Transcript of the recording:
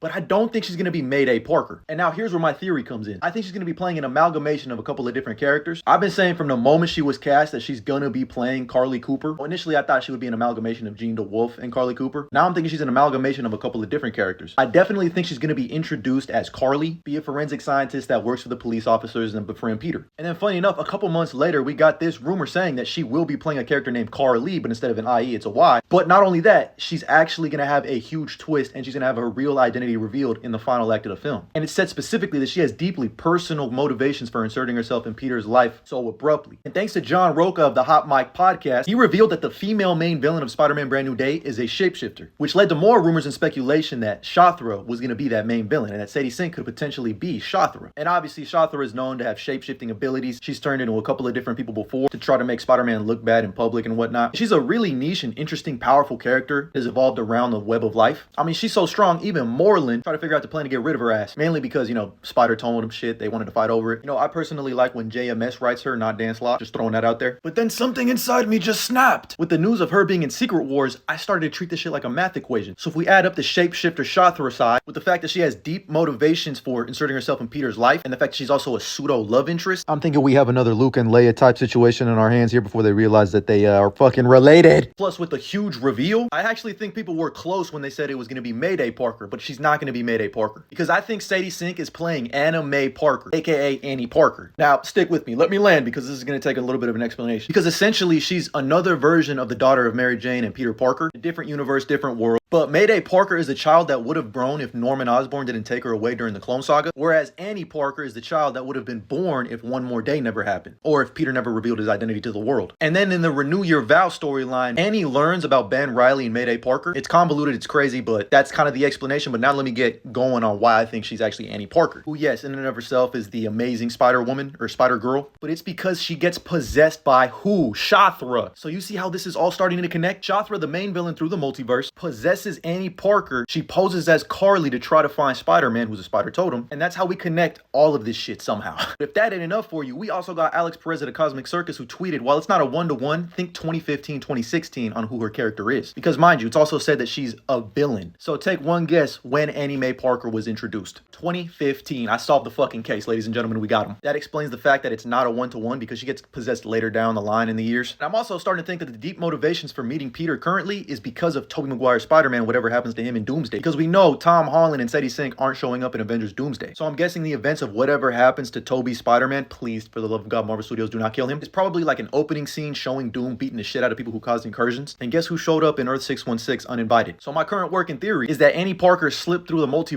But I don't think she's going to be Mayday Parker. And now here's where my theory comes in. I think she's going to be playing an amalgamation of a couple of different characters. I've been saying from the moment she was cast that she's going to be playing Carly Cooper. Well, initially, I thought she would be an amalgamation of Jean DeWolf and Carly Cooper. Now I'm thinking she's an amalgamation of a couple of different characters. I definitely think she's going to be introduced as Carly, be a forensic scientist that works for the police officers and befriend Peter. And then funny enough, a couple months later, we got this rumor saying that she will be playing a character named Carly, but instead of an IE, it's a Y. But not only that, she's actually going to have a huge twist and she's going to have her real identity revealed in the final act of the film. And it's said specifically that she has deeply personal motivations for inserting herself in Peter's life so abruptly. And thanks to John Roca of the Hot Mic podcast, he revealed that the female main villain of Spider-Man Brand New Day is a shapeshifter, which led to more rumors and speculation that Shathra was going to be that main villain and that Sadie Sink could potentially be Shathra. And obviously Shathra is known to have shapeshifting abilities. She's turned into a couple of different people before to try to make Spider-Man look bad in public and whatnot. She's a really niche and interesting, powerful character that has evolved around the web of life. I mean, she's so strong, even Moreland tried to figure out the plan to get rid of her ass. Mainly because, Spider told him shit. They wanted to fight over it. I personally like when JMS writes her, not Dan Slott. Just throwing that out there. But then something inside me just snapped. With the news of her being in Secret Wars, I started to treat this shit like a math equation. So if we add up the shapeshifter Shathra side, with the fact that she has deep motivations for inserting herself in Peter's life, and the fact that she's also a pseudo love interest, I'm thinking we have another Luke and Leia type situation in our hands here before they realize that they are fucking related. Plus, with the huge reveal, I actually think people were close when they said it was going to be Mayday Parker, but she's not going to be Mayday Parker. Because I think Sadie Sink is playing Anna May Parker, aka Annie Parker. Now, stick with me. Let me land because this is going to take a little bit of an explanation. Because essentially, she's another version of the daughter of Mary Jane and Peter Parker. A different universe, different world. But Mayday Parker is the child that would have grown if Norman Osborn didn't take her away during the Clone Saga, whereas Annie Parker is the child that would have been born if One More Day never happened, or if Peter never revealed his identity to the world. And then in the Renew Your Vow storyline, Annie learns about Ben Reilly and Mayday Parker. It's convoluted, it's crazy, but that's kind of the explanation. But now let me get going on why I think she's actually Annie Parker, who, yes, in and of herself is the amazing Spider-Woman or Spider-Girl, but it's because she gets possessed by who? Shathra. So you see how this is all starting to connect? Shathra, the main villain through the multiverse, possesses Annie Parker. She poses as Carly to try to find Spider-Man, who's a spider totem, and that's how we connect all of this shit somehow. But if that ain't enough for you, we also got Alex Perez of the Cosmic Circus who tweeted, while it's not a one-to-one, think 2015, 2016 on who her character is. Because mind you, it's also said that she's a villain. So take one guess when Annie Mae Parker was introduced. 2015. I solved the fucking case, ladies and gentlemen, we got him. That explains the fact that it's not a one-to-one because she gets possessed later down the line in the years. And I'm also starting to think that the deep motivations for meeting Peter currently is because of Tobey Maguire's Spider-Man, whatever happens to him in Doomsday. Because we know Tom Holland and Sadie Sink aren't showing up in Avengers Doomsday. So I'm guessing the events of whatever happens to Tobey's Spider-Man, please, for the love of God, Marvel Studios, do not kill him. It's probably like an opening scene showing Doom beating the shit out of people who caused incursions. And guess who showed up in Earth 616 uninvited? So my current working theory is that Annie Parker slipped through the multiverse